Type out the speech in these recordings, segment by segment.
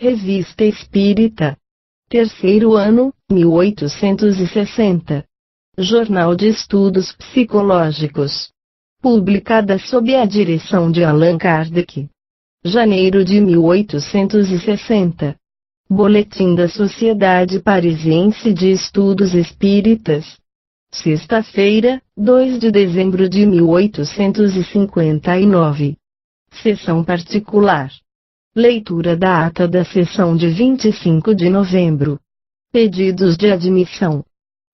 Revista Espírita. Terceiro ano, 1860. Jornal de Estudos Psicológicos. Publicada sob a direção de Allan Kardec. Janeiro de 1860. Boletim da Sociedade Parisiense de Estudos Espíritas. Sexta-feira, 2 de dezembro de 1859. Sessão particular. Leitura da ata da sessão de 25 de novembro. Pedidos de admissão.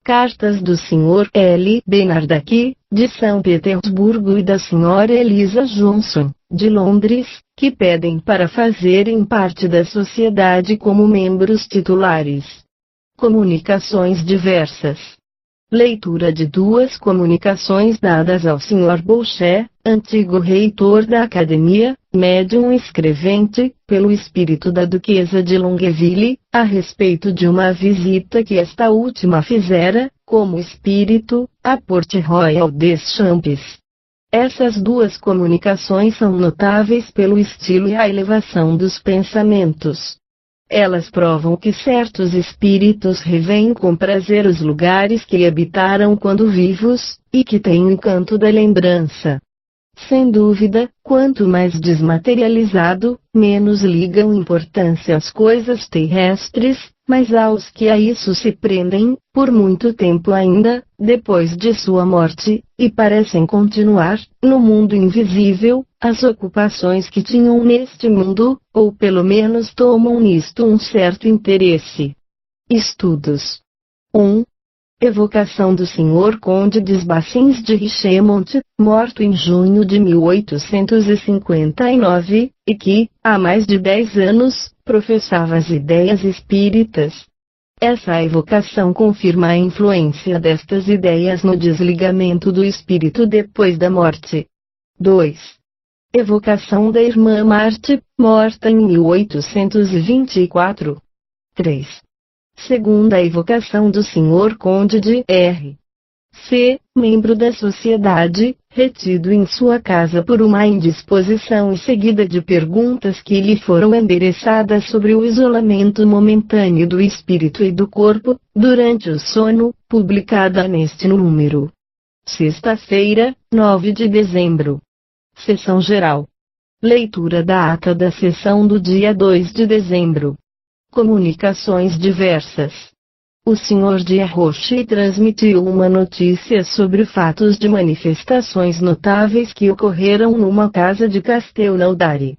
Cartas do Sr. L. Bernardaki, de São Petersburgo, e da Sra. Elisa Johnson, de Londres, que pedem para fazerem parte da sociedade como membros titulares. Comunicações diversas. Leitura de duas comunicações dadas ao Sr. Boucher, antigo reitor da Academia, médium escrevente, pelo espírito da Duquesa de Longueville, a respeito de uma visita que esta última fizera, como espírito, a Port Royal des Champs. Essas duas comunicações são notáveis pelo estilo e a elevação dos pensamentos. Elas provam que certos espíritos revêem com prazer os lugares que habitaram quando vivos, e que têm o encanto da lembrança. Sem dúvida, quanto mais desmaterializado, menos ligam importância às coisas terrestres, mas aos que a isso se prendem, por muito tempo ainda, depois de sua morte, e parecem continuar, no mundo invisível, as ocupações que tinham neste mundo, ou pelo menos tomam nisto um certo interesse. Estudos. 1. Evocação do Sr. Conde des Bassins de Richemont, morto em junho de 1859, e que, há mais de 10 anos, professava as ideias espíritas. Essa evocação confirma a influência destas ideias no desligamento do espírito depois da morte. 2. Evocação da irmã Marte, morta em 1824. 3. Segunda evocação do Sr. Conde de R. C., membro da sociedade, retido em sua casa por uma indisposição e seguida de perguntas que lhe foram endereçadas sobre o isolamento momentâneo do espírito e do corpo, durante o sono, publicada neste número. Sexta-feira, 9 de dezembro. Sessão geral. Leitura da ata da sessão do dia 2 de dezembro. Comunicações diversas. O Sr. de Roche transmitiu uma notícia sobre fatos de manifestações notáveis que ocorreram numa casa de Castelnaudary.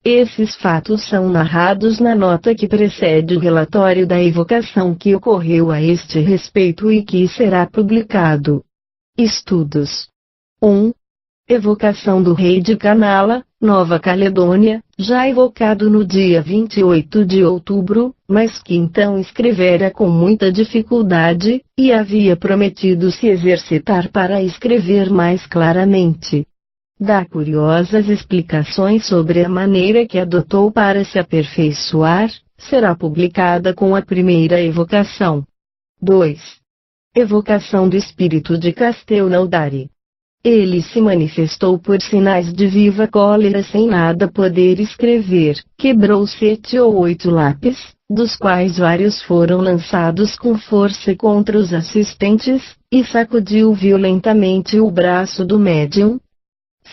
Esses fatos são narrados na nota que precede o relatório da evocação que ocorreu a este respeito e que será publicado. Estudos. 1. Evocação do rei de Canala, Nova Caledônia, já evocado no dia 28 de outubro, mas que então escrevera com muita dificuldade, e havia prometido se exercitar para escrever mais claramente. Dá curiosas explicações sobre a maneira que adotou para se aperfeiçoar, será publicada com a primeira evocação. 2. Evocação do espírito de Castelnaudary. Ele se manifestou por sinais de viva cólera sem nada poder escrever, quebrou 7 ou 8 lápis, dos quais vários foram lançados com força contra os assistentes, e sacudiu violentamente o braço do médium.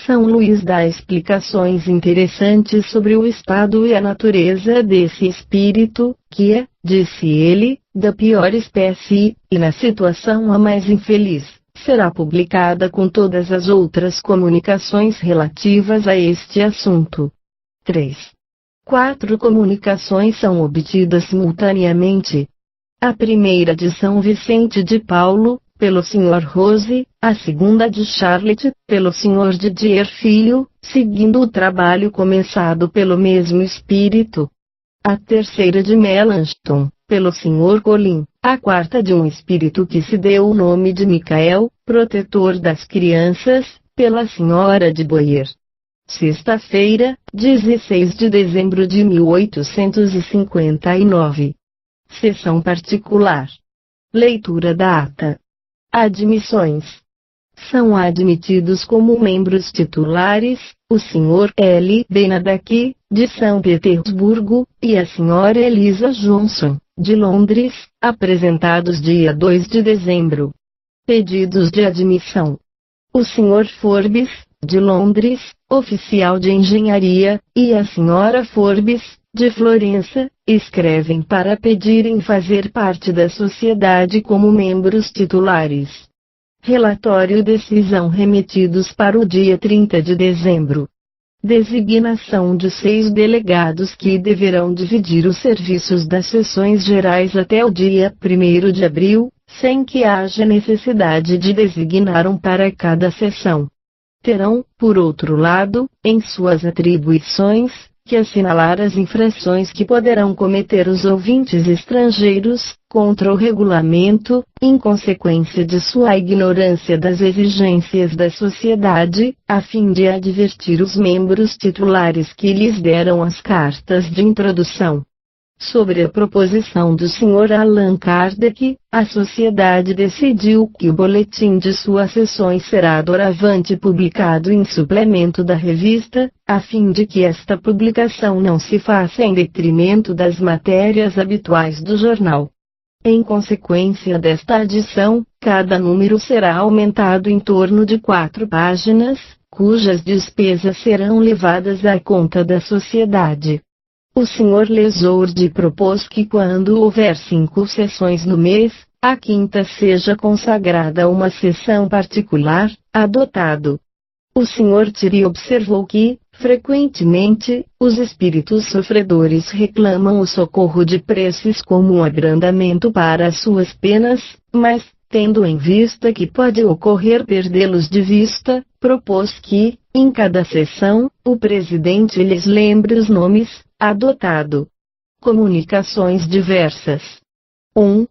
São Luís dá explicações interessantes sobre o estado e a natureza desse espírito, que é, disse ele, da pior espécie, e na situação a mais infeliz. Será publicada com todas as outras comunicações relativas a este assunto. 3. 4 comunicações são obtidas simultaneamente. A primeira de São Vicente de Paulo, pelo Sr. Rose, a segunda de Charlotte, pelo Sr. Didier Filho, seguindo o trabalho começado pelo mesmo espírito. A terceira de Melanchthon, pelo Sr. Colin, a quarta de um espírito que se deu o nome de Micael, protetor das crianças, pela Sra. de Boyer. Sexta-feira, 16 de dezembro de 1859. Sessão particular. Leitura da ata. Admissões. São admitidos como membros titulares, o Sr. L. Bernardaki, de São Petersburgo, e a Sra. Elisa Johnson, de Londres, apresentados dia 2 de dezembro. Pedidos de admissão. O Sr. Forbes, de Londres, oficial de engenharia, e a Sra. Forbes, de Florença, escrevem para pedirem fazer parte da sociedade como membros titulares. Relatório e decisão remetidos para o dia 30 de dezembro. Designação de 6 delegados que deverão dividir os serviços das sessões gerais até o dia 1º de abril, sem que haja necessidade de designar um para cada sessão. Terão, por outro lado, em suas atribuições, que assinalar as infrações que poderão cometer os ouvintes estrangeiros, contra o regulamento, em consequência de sua ignorância das exigências da sociedade, a fim de advertir os membros titulares que lhes deram as cartas de introdução. Sobre a proposição do Sr. Allan Kardec, a sociedade decidiu que o boletim de suas sessões será doravante publicado em suplemento da revista, a fim de que esta publicação não se faça em detrimento das matérias habituais do jornal. Em consequência desta adição, cada número será aumentado em torno de 4 páginas, cujas despesas serão levadas à conta da sociedade. O Sr. Lesourde propôs que quando houver 5 sessões no mês, a quinta seja consagrada a uma sessão particular, adotado. O Sr. Thierry observou que, frequentemente, os espíritos sofredores reclamam o socorro de preces como um abrandamento para as suas penas, mas, tendo em vista que pode ocorrer perdê-los de vista, propôs que, em cada sessão, o presidente lhes lembre os nomes, adotado. Comunicações diversas. 1.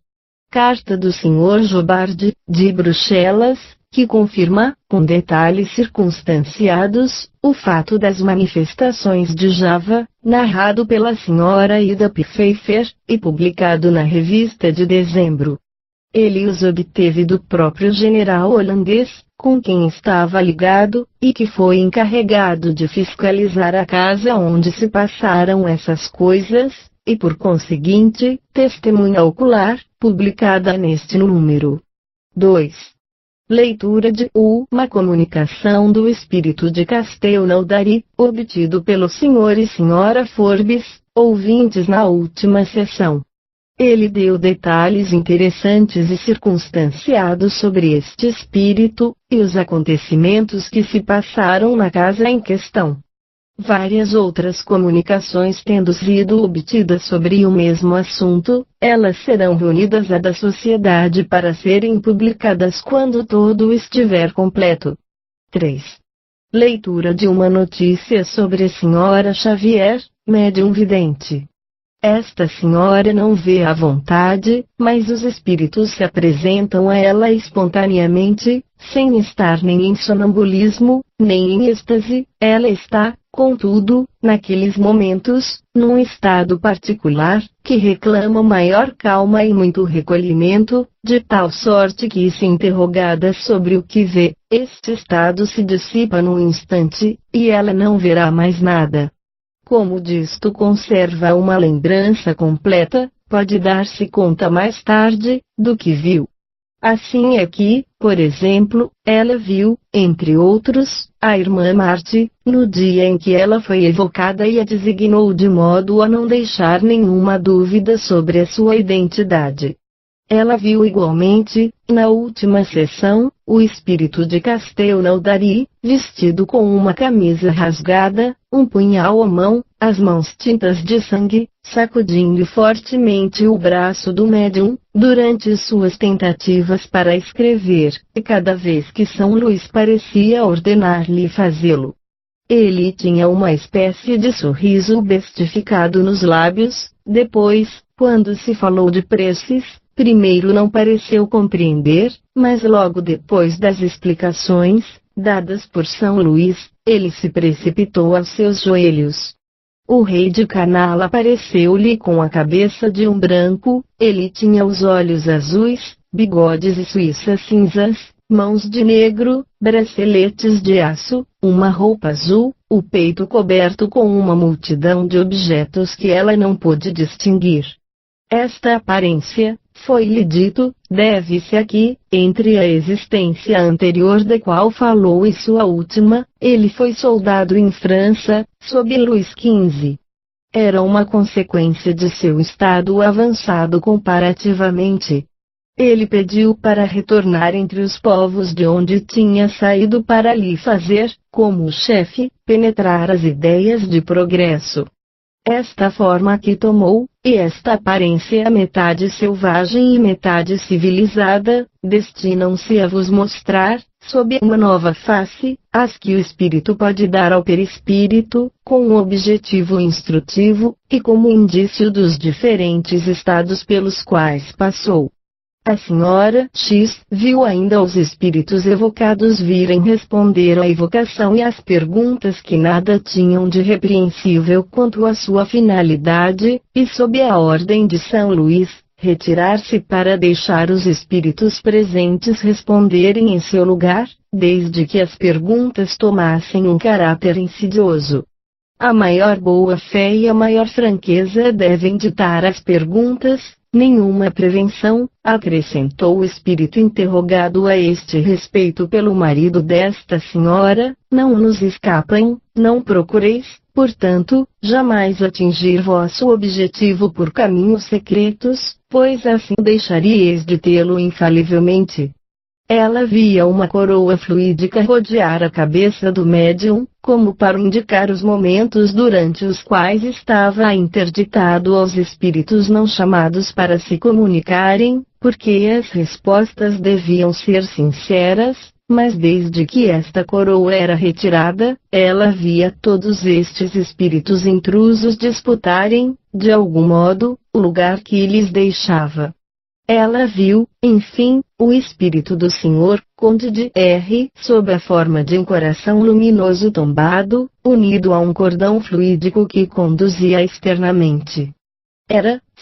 Carta do Sr. Jobard, de Bruxelas, que confirma, com detalhes circunstanciados, o fato das manifestações de Java, narrado pela Sra. Ida Pfeiffer, e publicado na revista de dezembro. Ele os obteve do próprio general holandês, com quem estava ligado, e que foi encarregado de fiscalizar a casa onde se passaram essas coisas, e por conseguinte, testemunha ocular, publicada neste número. 2. Leitura de uma comunicação do espírito de Castelnaudary, obtido pelo Sr. e Sra. Forbes, ouvintes na última sessão. Ele deu detalhes interessantes e circunstanciados sobre este espírito, e os acontecimentos que se passaram na casa em questão. Várias outras comunicações tendo sido obtidas sobre o mesmo assunto, elas serão reunidas à da sociedade para serem publicadas quando todo estiver completo. 3. Leitura de uma notícia sobre a Sra. Xavier, médium vidente. Esta senhora não vê à vontade, mas os espíritos se apresentam a ela espontaneamente, sem estar nem em sonambulismo, nem em êxtase. Ela está, contudo, naqueles momentos, num estado particular, que reclama maior calma e muito recolhimento, de tal sorte que, se interrogada sobre o que vê, este estado se dissipa num instante, e ela não verá mais nada. Como disto conserva uma lembrança completa, pode dar-se conta mais tarde, do que viu. Assim é que, por exemplo, ela viu, entre outros, a irmã Marte, no dia em que ela foi evocada e a designou de modo a não deixar nenhuma dúvida sobre a sua identidade. Ela viu igualmente, na última sessão, o espírito de Castelnaudary, vestido com uma camisa rasgada, um punhal à mão, as mãos tintas de sangue, sacudindo fortemente o braço do médium, durante suas tentativas para escrever, e cada vez que São Luís parecia ordenar-lhe fazê-lo. Ele tinha uma espécie de sorriso bestificado nos lábios, depois, quando se falou de preces, primeiro não pareceu compreender, mas logo depois das explicações, dadas por São Luís, ele se precipitou aos seus joelhos. O rei de Canala apareceu-lhe com a cabeça de um branco, ele tinha os olhos azuis, bigodes e suíças cinzas, mãos de negro, braceletes de aço, uma roupa azul, o peito coberto com uma multidão de objetos que ela não pôde distinguir. Esta aparência, foi-lhe dito, deve-se aqui, entre a existência anterior da qual falou e sua última, ele foi soldado em França, sob Luís XV. Era uma consequência de seu estado avançado comparativamente. Ele pediu para retornar entre os povos de onde tinha saído para lhe fazer, como chefe, penetrar as ideias de progresso. Esta forma que tomou, e esta aparência metade selvagem e metade civilizada, destinam-se a vos mostrar, sob uma nova face, as que o espírito pode dar ao perispírito, com um objetivo instrutivo, e como indício dos diferentes estados pelos quais passou. A senhora X viu ainda os espíritos evocados virem responder à evocação e às perguntas que nada tinham de repreensível quanto à sua finalidade, e sob a ordem de São Luís, retirar-se para deixar os espíritos presentes responderem em seu lugar, desde que as perguntas tomassem um caráter insidioso. A maior boa-fé e a maior franqueza devem ditar as perguntas. Nenhuma prevenção, acrescentou o espírito interrogado a este respeito pelo marido desta senhora, não nos escapem, não procureis, portanto, jamais atingir vosso objetivo por caminhos secretos, pois assim deixaríeis de tê-lo infalivelmente. Ela via uma coroa fluídica rodear a cabeça do médium, como para indicar os momentos durante os quais estava interditado aos espíritos não chamados para se comunicarem, porque as respostas deviam ser sinceras, mas desde que esta coroa era retirada, ela via todos estes espíritos intrusos disputarem, de algum modo, o lugar que lhes deixava. Ela viu, enfim, o espírito do Sr. Conde de R. sob a forma de um coração luminoso tombado, unido a um cordão fluídico que conduzia externamente.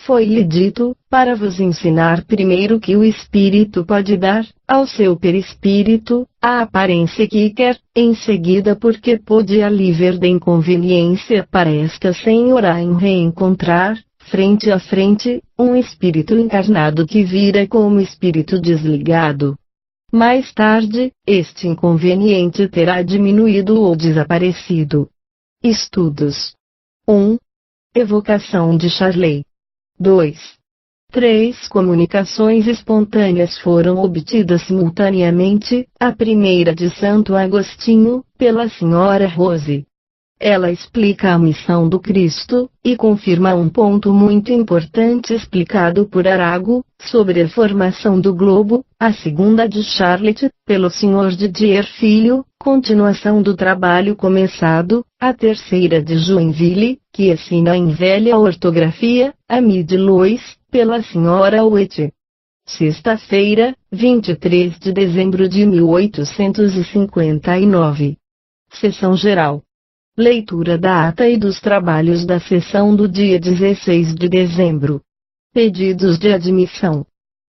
Foi-lhe dito, para vos ensinar primeiro que o espírito pode dar, ao seu perispírito, a aparência que quer, em seguida porque pôde ali ver de inconveniência para esta senhora em reencontrar, frente a frente, um espírito encarnado que vira como espírito desligado. Mais tarde, este inconveniente terá diminuído ou desaparecido. Estudos 1. Evocação de Charley. 2. 3 comunicações espontâneas foram obtidas simultaneamente, a primeira de Santo Agostinho, pela Sra. Rose. Ela explica a missão do Cristo, e confirma um ponto muito importante explicado por Arago, sobre a formação do globo, a segunda de Charlotte, pelo Sr. Didier Filho, continuação do trabalho começado, a terceira de Joinville, que assina em velha ortografia, a Mide Lois, pela Sra. White. Sexta-feira, 23 de dezembro de 1859. Sessão geral. Leitura da ata e dos trabalhos da sessão do dia 16 de dezembro. Pedidos de admissão.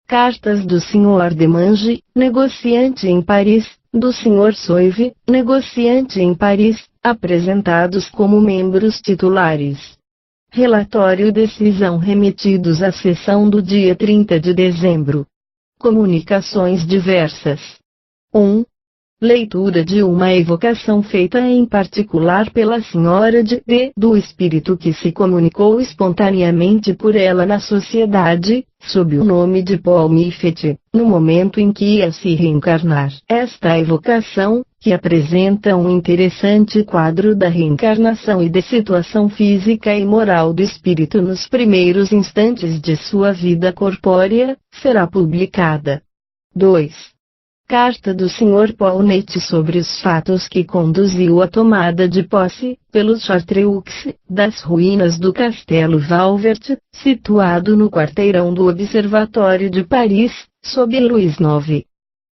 Cartas do Sr. Demange, negociante em Paris, do Sr. Soive, negociante em Paris, apresentados como membros titulares. Relatório e decisão remetidos à sessão do dia 30 de dezembro. Comunicações diversas. 1. Leitura de uma evocação feita em particular pela Sra. D. do espírito que se comunicou espontaneamente por ela na sociedade, sob o nome de Paul Miffet, no momento em que ia se reencarnar. Esta evocação, que apresenta um interessante quadro da reencarnação e da situação física e moral do espírito nos primeiros instantes de sua vida corpórea, será publicada. 2. Carta do Sr. Paulnet sobre os fatos que conduziu à tomada de posse, pelos Chartreux, das ruínas do Castelo Valvert, situado no quarteirão do Observatório de Paris, sob Luís IX.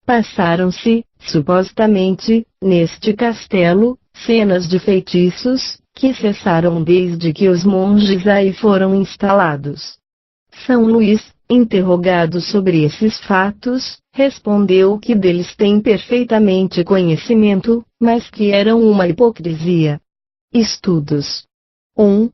Passaram-se, supostamente, neste castelo, cenas de feitiços, que cessaram desde que os monges aí foram instalados. São Luís, interrogado sobre esses fatos, respondeu que deles tem perfeitamente conhecimento, mas que eram uma hipocrisia. Estudos 1.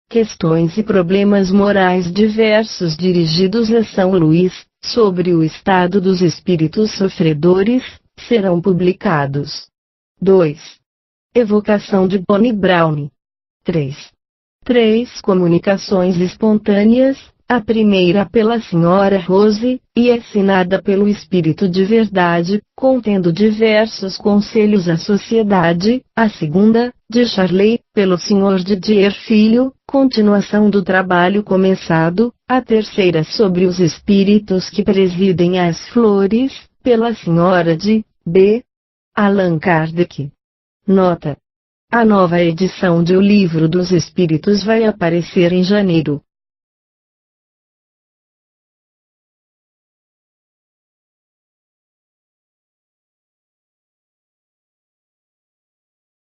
Questões e problemas morais diversos dirigidos a São Luís, sobre o estado dos espíritos sofredores, serão publicados. 2. Evocação de Bonnie Brown. 3 comunicações espontâneas, a primeira pela Sra. Rose, e assinada pelo Espírito de Verdade, contendo diversos conselhos à sociedade, a segunda, de Charley, pelo Sr. Didier Filho, continuação do trabalho começado, a terceira sobre os espíritos que presidem as flores, pela Sra. de B. Allan Kardec. Nota: a nova edição de O Livro dos Espíritos vai aparecer em janeiro.